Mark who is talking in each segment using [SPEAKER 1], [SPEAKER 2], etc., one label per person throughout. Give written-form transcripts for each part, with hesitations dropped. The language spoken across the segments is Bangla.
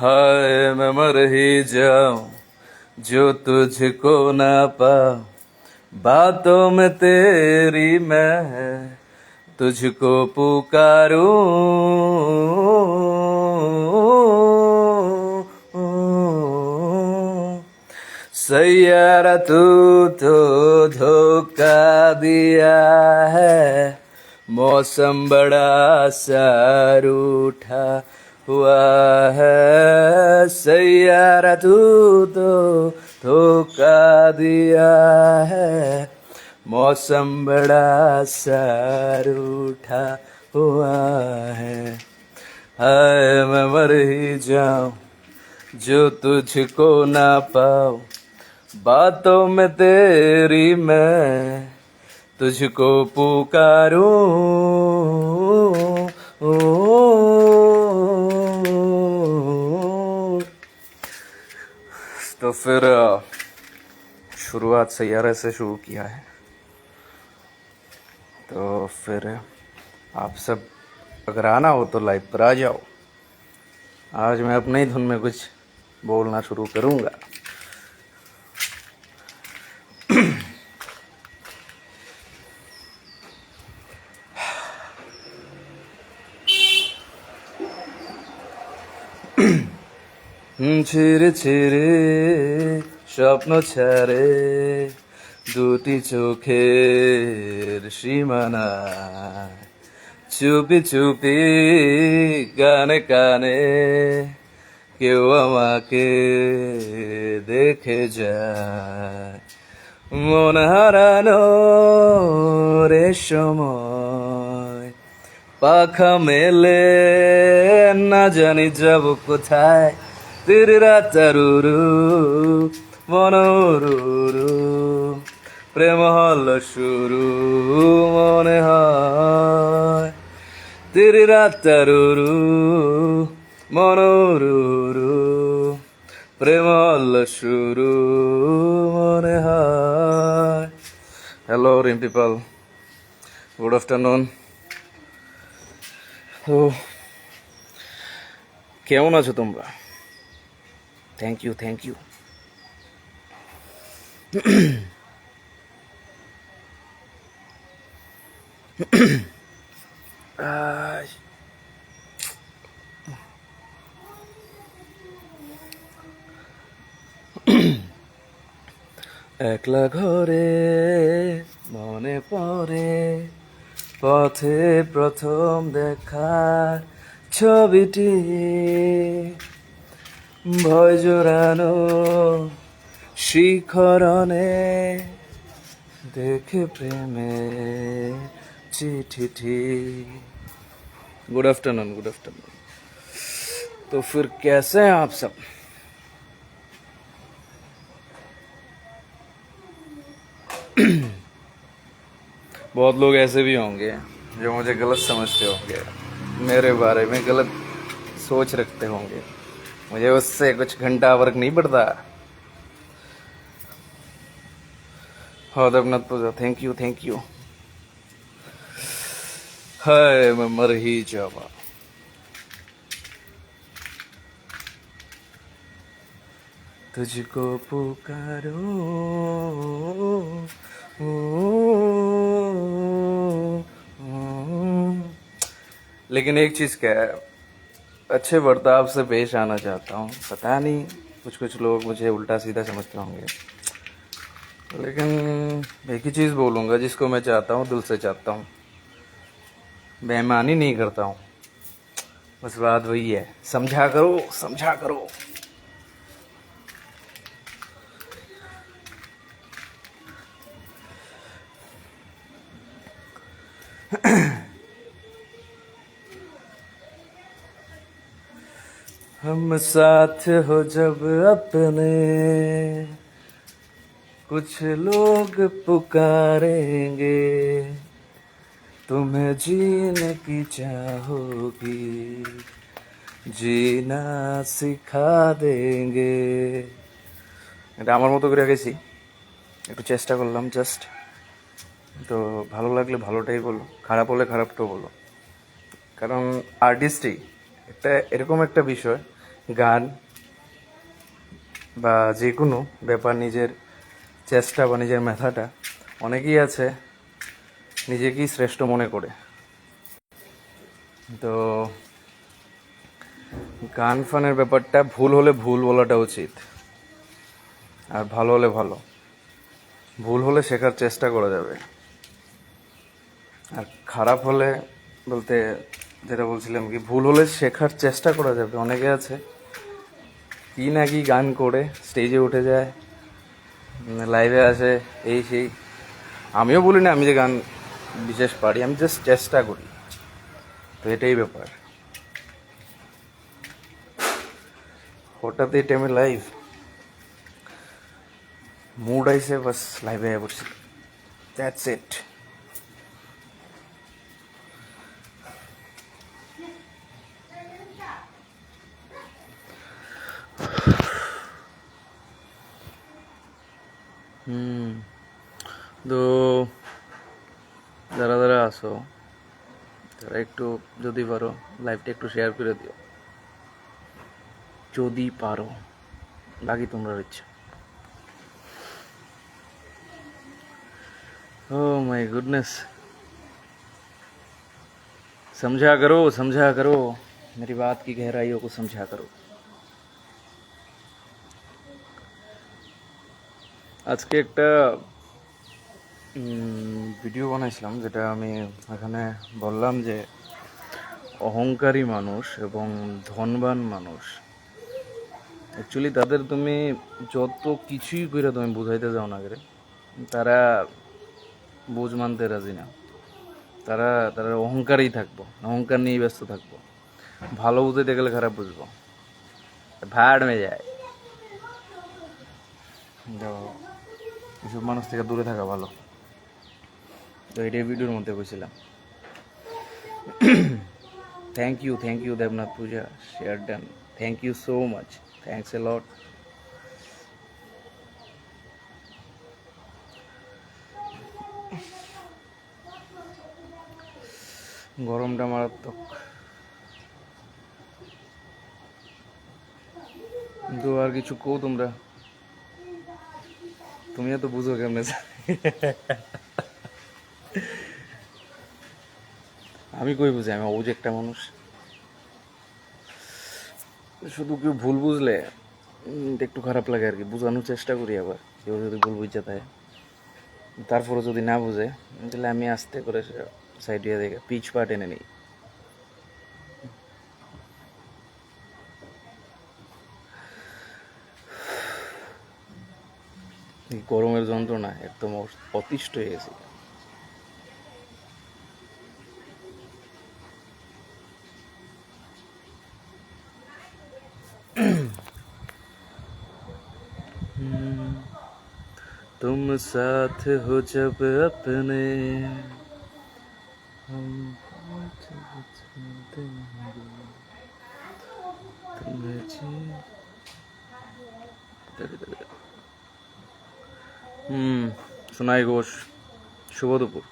[SPEAKER 1] हाय मैं मर ही जाऊं जो तुझको ना पाऊं, बातों में तेरी मैं तुझको पुकारूं। सैयारा तू तो धोखा दिया है, मौसम बड़ा सा रूठा हुआ है। सैयारा तू तो धोखा दिया है, मौसम बड़ा सा रूठा हुआ है। हाय मैं मर ही जाऊं जो तुझको ना पाऊं, बातों में तेरी मैं तुझको पुकारूं। तो फिर शुरुआत सैयारे से शुरू किया है। तो फिर आप सब अगर आना हो तो लाइव पर आ जाओ। आज मैं अपने ही धुन में कुछ बोलना शुरू करूँगा। ছিঁড়ে ছিঁড়ে স্বপ্ন ছাড়ে দুটি চোখের সীমানা, চুপি চুপি কানে কানে কেউ আমাকে দেখে যায়। মন হারানো রে সময় পাখা মেলে না জানি যাব কোথায়। তিরিরা তারুরু মনোরুরু প্রেম হল শুরু মনে হয়। তিরিরা তারুরু মনোরুরু প্রেম হল শুরু মনে হয়। Hello rim people, good afternoon. তো কেমন আছো তোমরা? Thank you thank you. একলা ঘরে মনে পড়ে পথে প্রথম দেখার ছবিটি, ভয় জোরানো শিখরণে देखे प्रेमे चिट्ठी। Good afternoon, good afternoon. तो फिर कैसे हैं आप सब? बहुत लोग ऐसे भी होंगे जो मुझे गलत समझते होंगे, मेरे बारे में गलत सोच रखते होंगे। मुझे उससे कुछ घंटा फर्क नहीं पड़ता। हाँ देवनाथ पूजा, थैंक यू थैंक यू। हाय मैं मर ही जावा तुझको पुकारो। लेकिन एक चीज क्या है, अच्छे बर्ताव से पेश आना चाहता हूँ। पता नहीं कुछ कुछ लोग मुझे उल्टा सीधा समझते होंगे, लेकिन एक ही चीज़ बोलूँगा जिसको मैं चाहता हूँ, दिल से चाहता हूँ, बेईमानी नहीं करता हूँ। बस बात वही है, समझा करो समझा करो। हम साथ हो जब अपने, कुछ लोग पुकारेंगे, तुम्हें जीने की चाहोगी, जीना सिखा देंगे। এটা আমার মতো করে গেছি, একটু চেষ্টা করলাম জাস্ট। তো ভালো লাগলে ভালোটাই বলো, খারাপ হলে খারাপটাও বলো। কারণ আর্টিস্টই একটা এরকম একটা বিষয় গান বা যে কোনো ব্যাপার নিজের চেষ্টা বা নিজের মেধাটা অনেকেই আছে নিজেকেই শ্রেষ্ঠ মনে করে। তো গান ফানের ব্যাপারটা ভুল হলে ভুল বলাটা উচিত, আর ভালো হলে ভালো। ভুল হলে শেখার চেষ্টা করা যাবে, আর খারাপ হলে বলতে যেটা বলছিলাম কি, ভুল হলে শেখার চেষ্টা করা যাবে। অনেকে আছে কি না কি গান করে স্টেজে উঠে যায়, লাইভে আসে, এই সেই। আমিও বলি না আমি যে গান বিশেষ পারি, আমি জাস্ট চেষ্টা করি। তো এটাই ব্যাপার। হঠাৎ এই টাইমে লাইভ মুড আইসে, বাস লাইভে আয়া পড়ছি, দ্যাটস ইট। তো যারা যারা আসো, তারা একটু যদি পারো লাইভটা একটু শেয়ার করে দিও, যদি পারো। বাকি তোমরা ইচ্ছা। ओह माय गुडनेस, समझा करो मेरी बात की गहराइयों को समझा करो। আজকে একটা ভিডিও বানাইছিলাম, যেটা আমি এখানে বললাম যে অহংকারী মানুষ এবং ধনবান মানুষ অ্যাকচুয়ালি তাদের তুমি যত কিছুই করে তুমি বুঝাইতে যাও না করে, তারা বুঝ মানতে রাজি না। তারা তারা অহংকারেই থাকবো, অহংকার নিয়েই ব্যস্ত থাকবো। ভালো বুঝাইতে গেলে খারাপ বুঝবো, ভাড় মে যায়। এসব মানুষ থেকে দূরে থাকা ভালো। তো এটাই ভিডিওর মধ্যে বলছিলাম। Thank you Debnath Puja, share done. Thank you so much, thanks a lot. গরমটা মারাত্মক, কিন্তু আর কিছু কো তোমরা, তুমি তো বুঝো কেমনে। আমি কই বুঝি, আমি অবুঝ একটা মানুষ। শুধু কেউ ভুল বুঝলে একটু খারাপ লাগে আর কি, বোঝানোর চেষ্টা করি। আবার কেউ যদি ভুল বুঝতে থাকে, তারপরে যদি না বুঝে, তাহলে আমি আস্তে করে সাইড দিয়ে দেখে পিচ পা টেনে নিই। গরমের যন্ত্রণা একদম অতিষ্ঠ হয়ে গেছে। तुम साथ हो जब अपने, हम সোনাই ঘোষ, শুভ দুপুর।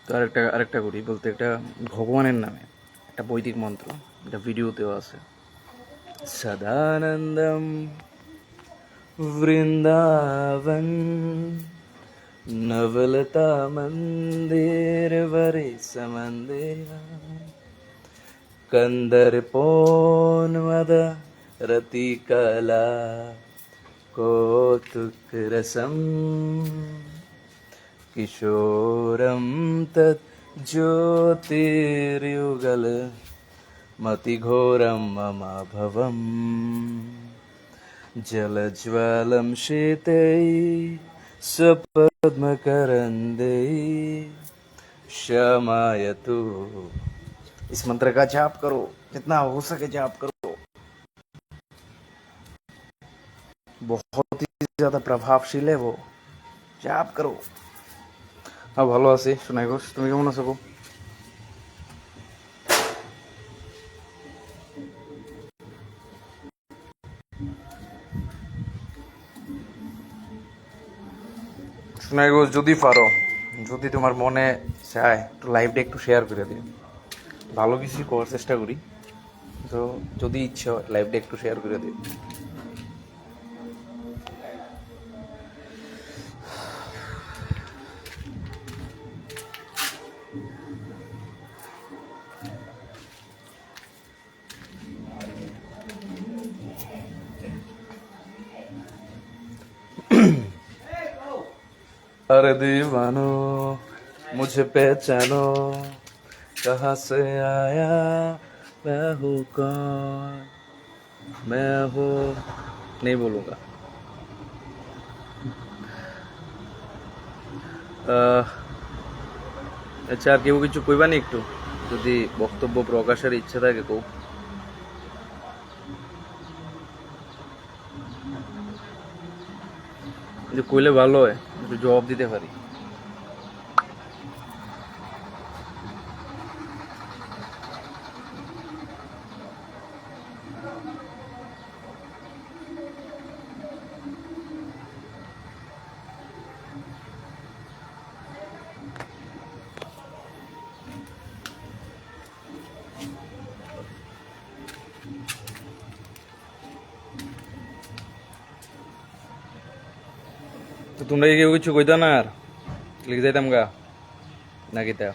[SPEAKER 1] তো আরেকটা করি বলতে, একটা ভগবানের নামে একটা বৈদিক মন্ত্র, এটা ভিডিওতেও আছে। সদানন্দম বৃন্দাবন নবলতা মন্দির বরে সমন্দির कंदर पोन मद रति कला कौतुक रसम किशोरम तत् ज्योतिर्युगल मतिघोरम मम भवम जलज्वालं शीतै स्वपद्मकरन्दै शमायतु। इस मंत्र का जाप करो, जितना हो सके जाप करो, बहुत ही ज्यादा प्रभावशील है वो, जाप करो। ভালো আছি সোনাই ঘোষ, তুমি কেমন আছো? না গো, যদি পারো, যদি তোমার মনে চায় একটু লাইভটা একটু শেয়ার করে দিও। ভালো কিছু করার চেষ্টা করি, তো যদি ইচ্ছা হয় লাইভটা একটু শেয়ার করে দিও। अरे दीवानो मुझे पहचानो, कहाँ से आया मैं हूँ कौन, मैं हूँ, नहीं बोलूँगा। আচ্ছা, আর কেউ কিছু কইবা নি একটু, যদি বক্তব্য প্রকাশের ইচ্ছে থাকে কেউ? যে কইলে ভালো হয়, একটু জবাব দিতে পারি। তো তোমরা কি কেউ কিছু কইতা না? আর লিখে যাইতাম গা নাকি তা?